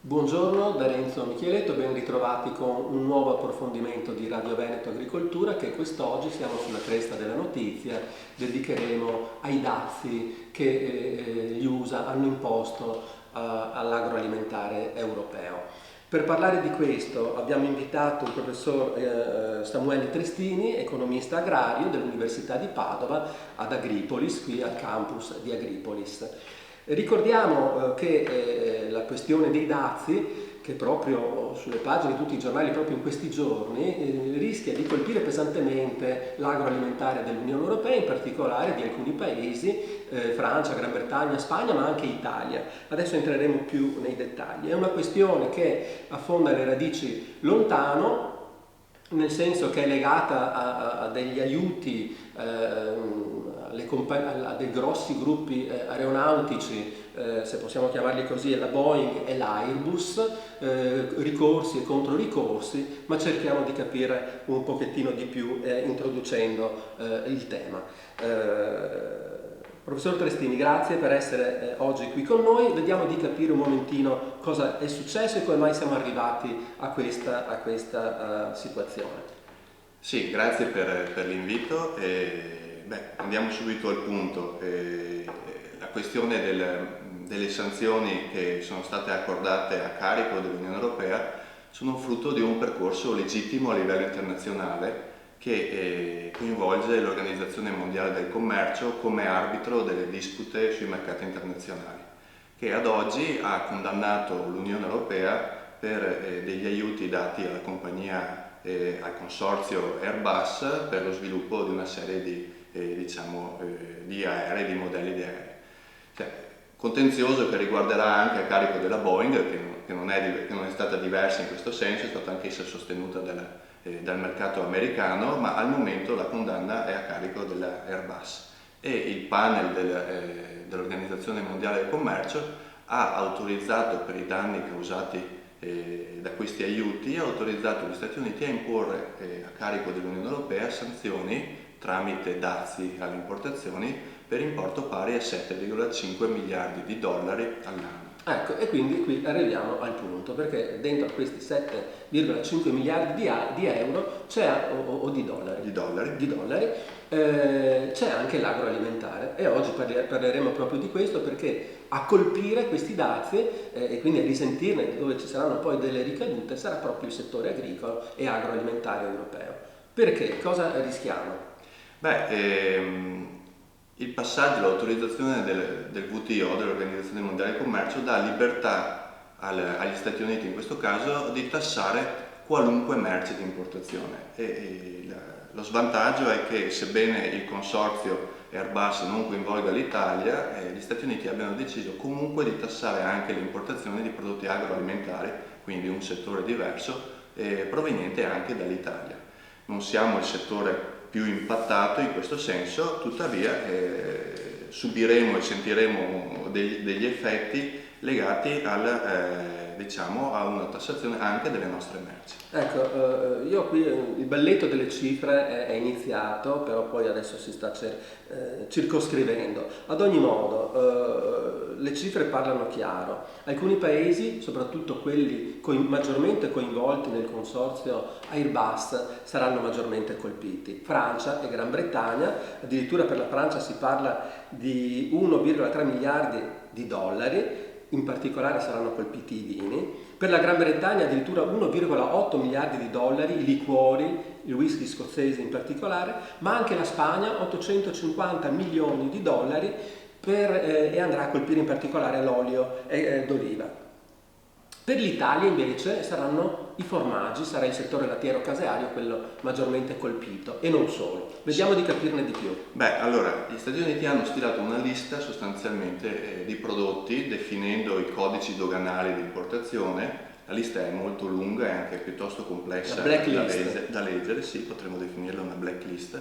Buongiorno da Renzo Micheletto, ben ritrovati con un nuovo approfondimento di Radio Veneto Agricoltura che quest'oggi siamo sulla cresta della notizia, dedicheremo ai dazi che gli USA hanno imposto all'agroalimentare europeo. Per parlare di questo abbiamo invitato il professor Samuele Tristini, economista agrario dell'Università di Padova ad Agripolis, qui al campus di Agripolis. Ricordiamo che la questione dei dazi, che proprio sulle pagine di tutti i giornali proprio in questi giorni, rischia di colpire pesantemente l'agroalimentare dell'Unione Europea, in particolare di alcuni paesi, Francia, Gran Bretagna, Spagna, ma anche Italia. Adesso entreremo più nei dettagli. È una questione che affonda le radici lontano, nel senso che è legata a degli aiuti a dei grossi gruppi aeronautici, se possiamo chiamarli così, la Boeing e l'Airbus, ricorsi e controricorsi, ma cerchiamo di capire un pochettino di più introducendo il tema. Professor Tristini, grazie per essere oggi qui con noi. Vediamo di capire un momentino cosa è successo e come mai siamo arrivati a questa situazione. Sì, grazie per l'invito. Andiamo subito al punto. La questione delle sanzioni che sono state accordate a carico dell'Unione Europea sono frutto di un percorso legittimo a livello internazionale che coinvolge l'Organizzazione Mondiale del Commercio come arbitro delle dispute sui mercati internazionali, che ad oggi ha condannato l'Unione Europea per degli aiuti dati alla compagnia al consorzio Airbus per lo sviluppo di una serie di aerei, di modelli di aerei. Contenzioso che riguarderà anche a carico della Boeing, che non è stata diversa in questo senso, è stata anch'essa sostenuta dal mercato americano, ma al momento la condanna è a carico della Airbus. E il panel dell'Organizzazione Mondiale del Commercio ha autorizzato, per i danni causati da questi aiuti, ha autorizzato gli Stati Uniti a imporre a carico dell'Unione Europea sanzioni tramite dazi alle importazioni per importo pari a 7,5 miliardi di dollari all'anno. Ecco, e quindi qui arriviamo al punto, perché dentro a questi 7,5 miliardi di euro c'è, o di dollari, c'è anche l'agroalimentare, e oggi parleremo proprio di questo, perché a colpire questi dazi e quindi a risentirne, dove ci saranno poi delle ricadute, sarà proprio il settore agricolo e agroalimentare europeo. Perché? Cosa rischiamo? Il passaggio, l'autorizzazione del WTO, dell'Organizzazione Mondiale del Commercio, dà libertà agli Stati Uniti in questo caso di tassare qualunque merce di importazione. Lo svantaggio è che, sebbene il consorzio Airbus non coinvolga l'Italia, gli Stati Uniti abbiano deciso comunque di tassare anche le importazioni di prodotti agroalimentari, quindi un settore diverso, proveniente anche dall'Italia. Non siamo il settore più impattato in questo senso, tuttavia subiremo e sentiremo degli effetti legati a una tassazione anche delle nostre merci. Ecco, io qui il balletto delle cifre è iniziato, però poi adesso si sta circoscrivendo. Ad ogni modo, le cifre parlano chiaro. Alcuni paesi, soprattutto quelli maggiormente coinvolti nel consorzio Airbus, saranno maggiormente colpiti. Francia e Gran Bretagna, addirittura per la Francia si parla di 1,3 miliardi di dollari, in particolare saranno colpiti i vini. Per la Gran Bretagna addirittura 1,8 miliardi di dollari, i liquori, il whisky scozzese in particolare, ma anche la Spagna 850 milioni di dollari e andrà a colpire in particolare l'olio d'oliva. Per l'Italia invece saranno i formaggi, sarà il settore lattiero-caseario quello maggiormente colpito, e non solo. Vediamo di capirne di più. Allora, gli Stati Uniti hanno stilato una lista sostanzialmente di prodotti, definendo i codici doganali di importazione. La lista è molto lunga e anche piuttosto complessa da leggere, sì, potremmo definirla una blacklist,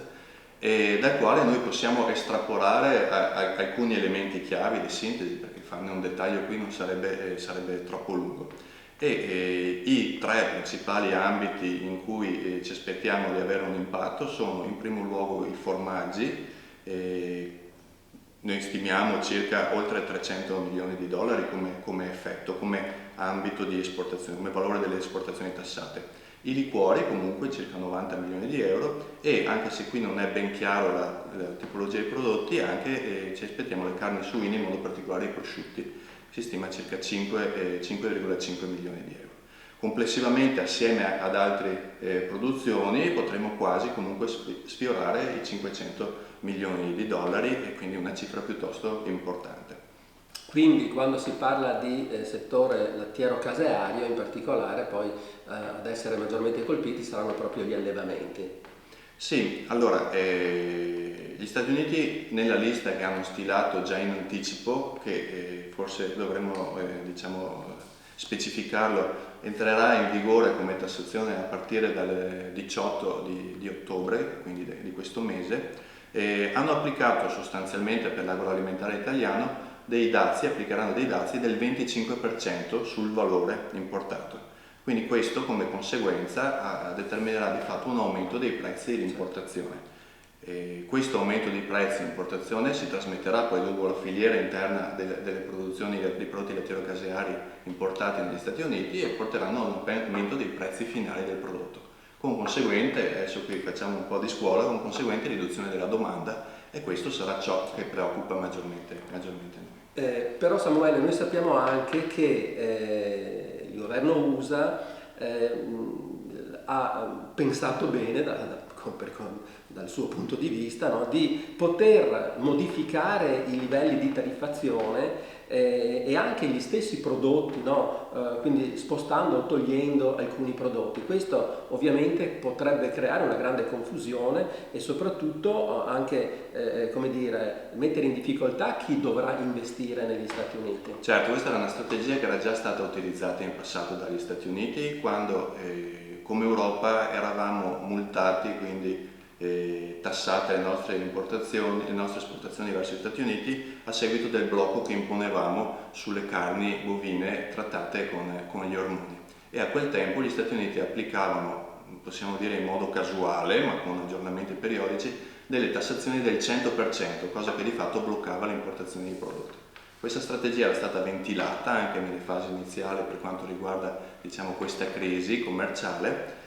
dal quale noi possiamo estrapolare alcuni elementi chiavi di sintesi, perché farne un dettaglio qui non sarebbe troppo lungo. I tre principali ambiti in cui ci aspettiamo di avere un impatto sono in primo luogo i formaggi. Noi stimiamo circa oltre 300 milioni di dollari come effetto, come ambito di esportazione, come valore delle esportazioni tassate. I liquori comunque circa 90 milioni di euro, e anche se qui non è ben chiaro la tipologia dei prodotti, anche ci aspettiamo le carni suine, in modo particolare i prosciutti, si stima circa 5,5 milioni di euro. Complessivamente, assieme ad altre produzioni, potremo quasi comunque sfiorare i 500 milioni di dollari, e quindi una cifra piuttosto importante. Quindi quando si parla di settore lattiero caseario in particolare, poi ad essere maggiormente colpiti saranno proprio gli allevamenti. Sì, allora gli Stati Uniti, nella lista che hanno stilato già in anticipo, che forse dovremmo specificarlo, entrerà in vigore come tassazione a partire dal 18 di ottobre, quindi di questo mese, hanno applicato sostanzialmente per l'agroalimentare italiano applicheranno dei dazi del 25% sul valore importato. Quindi questo, come conseguenza, determinerà di fatto un aumento dei prezzi di importazione. Questo aumento di prezzi di importazione si trasmetterà poi lungo la filiera interna delle produzioni dei prodotti lattiero-caseari importati negli Stati Uniti, e porteranno a un aumento dei prezzi finali del prodotto, con conseguente, adesso qui facciamo un po' di scuola, con conseguente riduzione della domanda, e questo sarà ciò che preoccupa maggiormente noi. Però Samuele, noi sappiamo anche che il governo USA ha pensato bene dal suo punto di vista, no, di poter modificare i livelli di tariffazione e anche gli stessi prodotti, no, quindi spostando o togliendo alcuni prodotti. Questo ovviamente potrebbe creare una grande confusione e soprattutto anche come dire, mettere in difficoltà chi dovrà investire negli Stati Uniti. Certo, questa era una strategia che era già stata utilizzata in passato dagli Stati Uniti, quando come Europa eravamo multati, quindi tassate le nostre importazioni, le nostre esportazioni verso gli Stati Uniti, a seguito del blocco che imponevamo sulle carni bovine trattate con gli ormoni. E a quel tempo gli Stati Uniti applicavano, possiamo dire in modo casuale, ma con aggiornamenti periodici, delle tassazioni del 100%, cosa che di fatto bloccava l'importazione di prodotti. Questa strategia era stata ventilata anche nelle fasi iniziali per quanto riguarda, diciamo, questa crisi commerciale,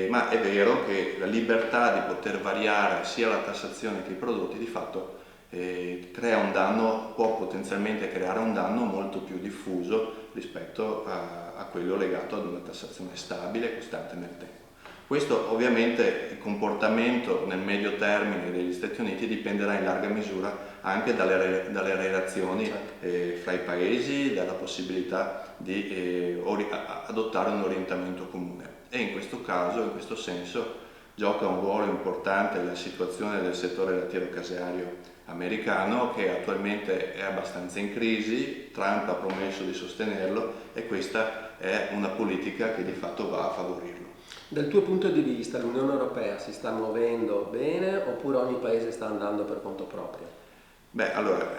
ma è vero che la libertà di poter variare sia la tassazione che i prodotti di fatto crea un danno, può potenzialmente creare un danno molto più diffuso rispetto a quello legato ad una tassazione stabile e costante nel tempo. Questo ovviamente, il comportamento nel medio termine degli Stati Uniti dipenderà in larga misura anche dalle relazioni fra i paesi, dalla possibilità di adottare un orientamento comune. E in questo caso, in questo senso, gioca un ruolo importante la situazione del settore lattiero-caseario americano, che attualmente è abbastanza in crisi. Trump ha promesso di sostenerlo, e questa è una politica che di fatto va a favorirlo. Dal tuo punto di vista l'Unione Europea si sta muovendo bene oppure ogni paese sta andando per conto proprio? Beh, allora,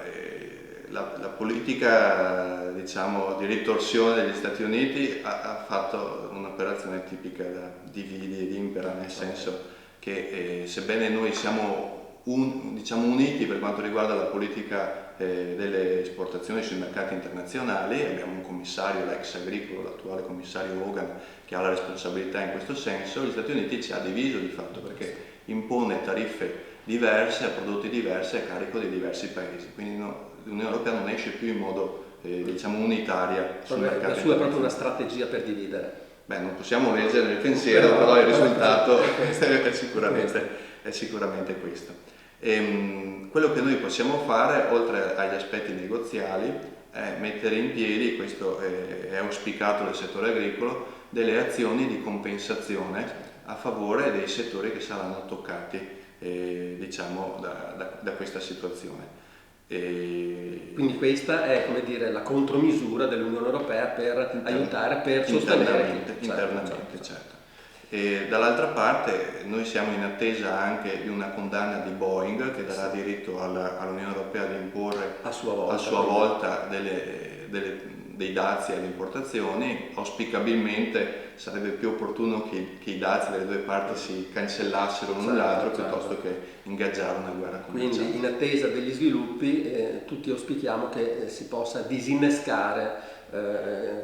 la politica, diciamo, di ritorsione degli Stati Uniti ha fatto un'operazione tipica da dividi ed impera, nel senso che sebbene noi siamo uniti per quanto riguarda la politica delle esportazioni sui mercati internazionali, abbiamo un commissario, l'ex agricolo, l'attuale commissario Hogan, che ha la responsabilità in questo senso. Gli Stati Uniti ci ha diviso di fatto, perché impone tariffe diverse a prodotti diversi a carico di diversi paesi, quindi l'Unione Europea non esce più in modo diciamo unitaria sul mercato. La sua è proprio una strategia per dividere. Beh, non possiamo leggere nel pensiero, però il risultato è sicuramente questo. Quello che noi possiamo fare, oltre agli aspetti negoziali, è mettere in piedi, questo è auspicato dal settore agricolo, delle azioni di compensazione a favore dei settori che saranno toccati diciamo da questa situazione. Quindi questa è, come dire, la contromisura dell'Unione Europea per aiutare, per sostenere internamente, certo. E dall'altra parte noi siamo in attesa anche di una condanna di Boeing, che darà diritto all'Unione Europea di imporre a sua volta dei dazi alle importazioni. Auspicabilmente sarebbe più opportuno che i dazi delle due parti si cancellassero l'un l'altro, piuttosto che ingaggiare una guerra commerciale. Quindi in attesa degli sviluppi tutti auspichiamo che si possa disinnescare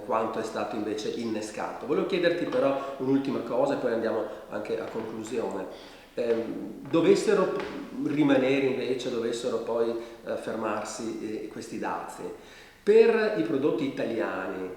quanto è stato invece innescato. Volevo chiederti però un'ultima cosa e poi andiamo anche a conclusione. Dovessero rimanere invece, dovessero poi fermarsi questi dazi, per i prodotti italiani,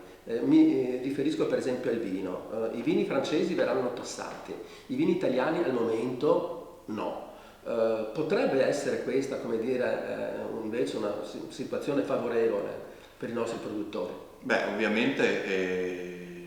mi riferisco per esempio al vino, i vini francesi verranno tassati, i vini italiani al momento no. Potrebbe essere questa, come dire, invece una situazione favorevole per i nostri produttori? Beh, ovviamente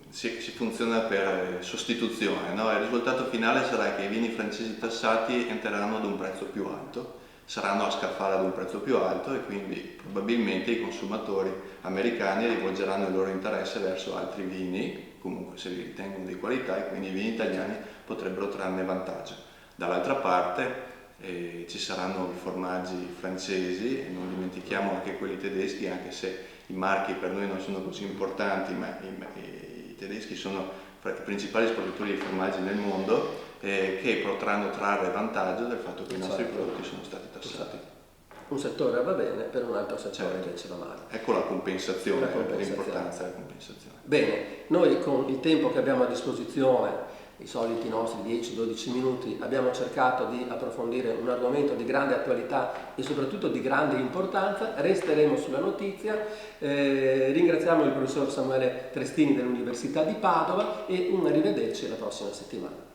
si funziona per sostituzione, no? Il risultato finale sarà che i vini francesi tassati entreranno ad un prezzo più alto, saranno a scaffale ad un prezzo più alto e quindi probabilmente i consumatori americani rivolgeranno il loro interesse verso altri vini, comunque se li ritengono di qualità, e quindi i vini italiani potrebbero trarne vantaggio. Dall'altra parte ci saranno i formaggi francesi e non dimentichiamo anche quelli tedeschi, anche se i marchi per noi non sono così importanti, ma i tedeschi sono fra i principali esportatori di formaggi nel mondo, che potranno trarre vantaggio del fatto che i nostri prodotti sono stati tassati. Un settore va bene, per un altro settore invece va male. Ecco la compensazione, l'importanza della compensazione. Bene, noi con il tempo che abbiamo a disposizione, i soliti nostri 10-12 minuti, abbiamo cercato di approfondire un argomento di grande attualità e soprattutto di grande importanza. Resteremo sulla notizia. Ringraziamo il professor Samuele Trestini dell'Università di Padova e un arrivederci la prossima settimana.